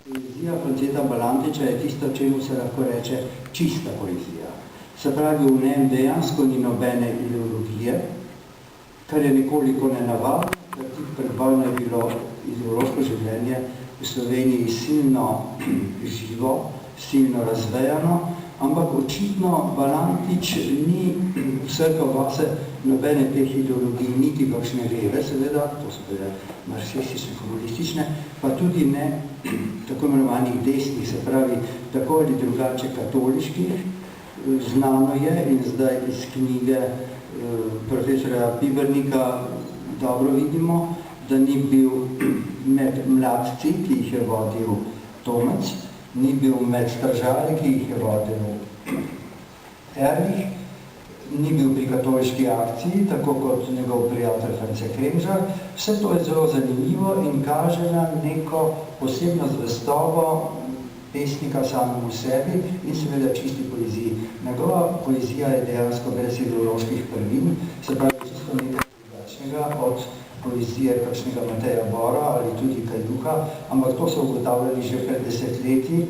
Poezija Franceta Balantiča je tisto, čemu se lahko reče čista poezija. Se pravi, v njem dejansko ni nobene ideologije, kar je nekoliko nenavadno, ker tik pred vojno je bilo ideološko življenje v Sloveniji silno živo, silno razvejano, ampak očitno Balantič ni vsrkal vase nobene teh ideologij, niti kakšne leve, seveda, to so bile marksistične, komunistične, pa tudi ne tako imenovanih desnih, se pravi, tako ali drugače katoliških. Znano je in zdaj iz knjige profesora Pibernika dobro vidimo, da ni bil med mladci, ki jih je vodil Tomec, ni bil med stržali, ki jih je vodil Erlich, ni bil pri katoliški akciji, tako kot njegov prijatelj France Kremžar. Vse to je zelo zanimivo in kaže na neko posebno zvestobo pesnika samemu sebi in seveda čisti poeziji. Njegova poezija je dejansko brez ideoloških prvin, se pravi čisto nekaj drugačnega od poezije kakšnega Mateja Bora ali tudi Kajduka, ampak to so ugotavljali že pred desetletji,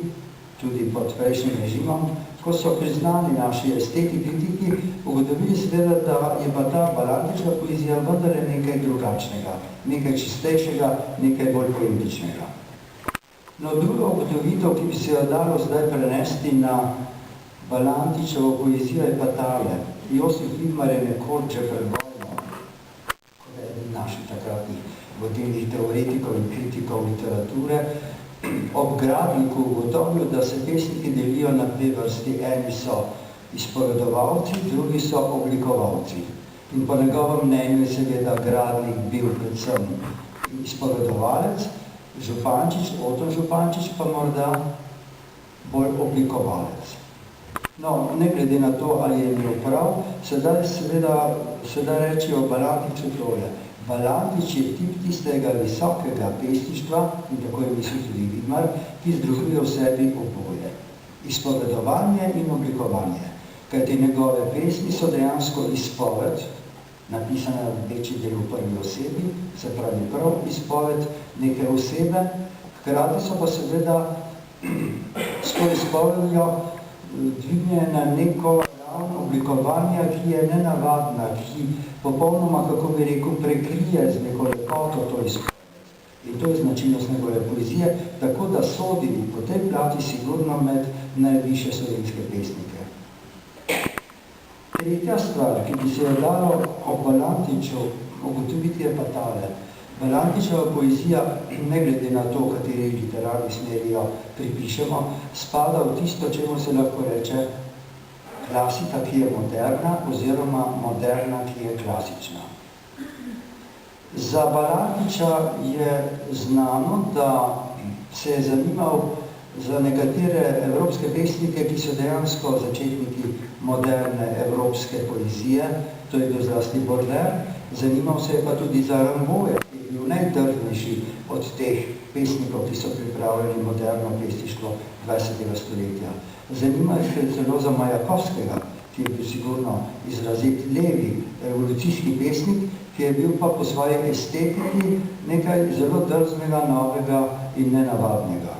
tudi pod prejšnjim režimom. Ko so priznali naši esteti, kritiki, ugotovili seveda, da je pa ta Balantičeva poezija vendar nekaj drugačnega, nekaj čistejšega, nekaj bolj poetičnega. No, druga ugotovitev, ki bi se jo dalo zdaj prenesti na Balantičevo poezijo, je pa tale. Josif Vidmar je nekoč že pred vojno, kot je naših takratnih vodilnih teoretikov in kritikov literature, ob Gradniku ugotovil, da se pesniki delijo na dve vrsti. Eni so izpovedovalci, drugi so oblikovalci. In po njegovem mnenju je seveda Gradnik bil predvsem izpovedovalec, Župančič, Oton Župančič pa morda bolj oblikovalec. No, ne glede na to, ali je imel prav, sedaj reči o Balantiču tole. Balantič je tip tistega visokega pesništva, in tako je mislil tudi Vidmar, ki združuje v sebi oboje. Izpovedovanje in oblikovanje. Kajti njegove pesmi so dejansko izpoved, napisana v večji del v prvi osebi, se pravi prav izpoved neke osebe, hkrati so pa seveda s to izpovedjo dvigne na neko oblikovanja, ki je nenavadna, ki popolnoma, kako bi rekel, prekrije z neko lepoto to izpoved. In to je značilnost njegove poezije, tako da sodi po tej plati sigurno med najvišje slovenske pesnike. Tretja stvar, ki bi se jo dalo o Balantiču ugotoviti, je pa tale. Balantičeva poezija, ne glede na to, kateri literarni smeri jo pripišemo, spada v tisto, čemu se lahko reče klasika, ki je moderna, oziroma moderna, ki je klasična. Za Balantiča je znano, da se je zanimal za nekatere evropske pesnike, ki so dejansko začetniki moderne evropske poezije, to je bil zlasti Baudelaire, zanimal se je pa tudi za Rimbaudja, ki je bil najdrznejši od teh pesnikov, ki so pripravljali moderno pesništvo 20. stoletja. Zanima se celo za Majakovskega, ki je bil sigurno izrazit levi revolucijski pesnik, ki je bil pa po svoji estetiki nekaj zelo drznega, novega in nenavadnega.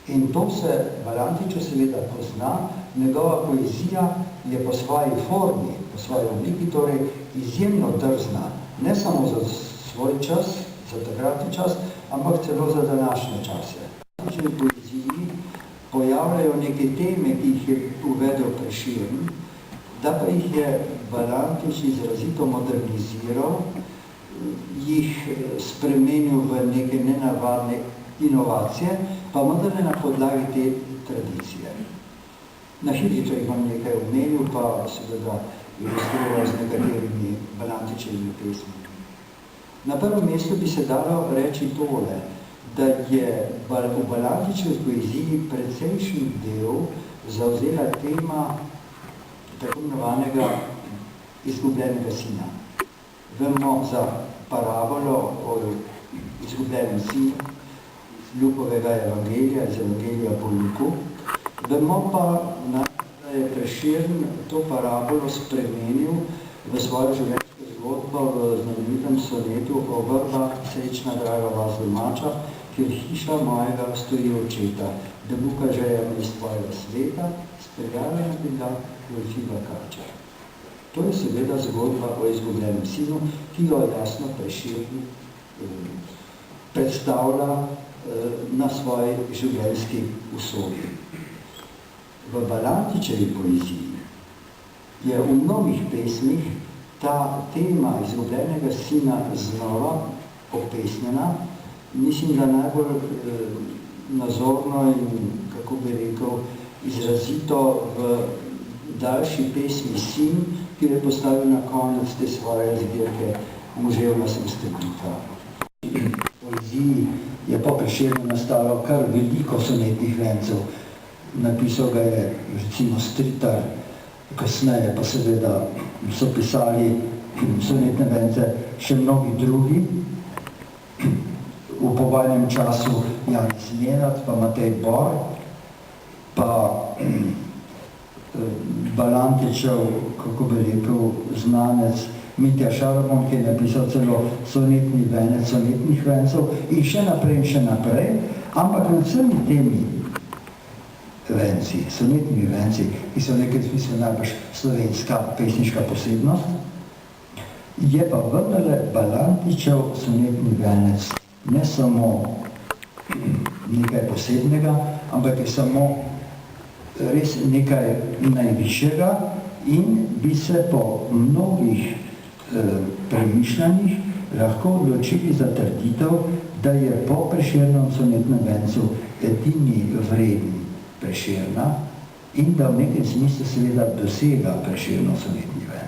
In to se Balantiču seveda pozna, njegova poezija je po svoji formi, po svoji obliki, torej izjemno drzna, ne samo za svoj čas, za takratni čas, ampak celo za današnje čase. V poeziji pojavljajo neke teme, ki jih je uvedel Prešeren, da pa jih je Balantič izrazito moderniziral, jih spremenil v neke nenavadne inovacije, pa vendar na podlagi te tradicije. Na hitro jih vam nekaj omenil, pa seveda ilustriral z nekaterimi Balantičevimi pesmi. Na prvem mestu bi se dalo reči tole, da je v Balantičevi poeziji precejšnji del zavzela tema tako imenovanega izgubljenega sina. Vemo za parabolo o izgubljenem sinu Lukovega evangelija, iz evangelija po Luku. Vemo pa, da je Prešeren to parabolo spremenil v svojo življenjsko zgodbo v znamenitem sonetu o Vrba, srečna draga vas domača, kjer hiša mojega stoji očeta, da mu kažejo iz tvojega sveta, speljala bi ga Golfiva kača. To je seveda zgodba o izgubljenem sinu, ki jo jasno Prešeren predstavlja na svoji življenjski usodi. V Balantičevi poeziji je v mnogih pesmih ta tema izgubljenega sina znova opesnjena. Mislim, da najbolj nazorno in, kako bi rekel, izrazito v daljši pesmi Sin, ki je postavil na konec te svoje zbirke Moževna sem steklika. V poeziji je po Prešernu nastalo kar veliko sonetnih vencev. Napisal ga je recimo Stritar, kasneje pa seveda so pisali sonetne vence še mnogi drugi. V povojnem času Janez Nenad, pa Matej Bor, pa Balantičev, kako bi rekel, znanec Mitja Šalamon, ki je napisal celo sonetni venec sonetnih vencev in še naprej, ampak med vsemi temi venci, sonetnimi venci, ki so nekaj smisel najbolj slovenska pesniška posebnost, je pa vendarle Balantičev sonetni venec ne samo nekaj posebnega, ampak je samo res nekaj najvišjega in bi se po mnogih premišljanjih lahko odločili za trditev, da je po Prešernovem sonetnem vencu edini vreden Prešerna in da v nekem smislu seveda dosega Prešernov sonetni venec.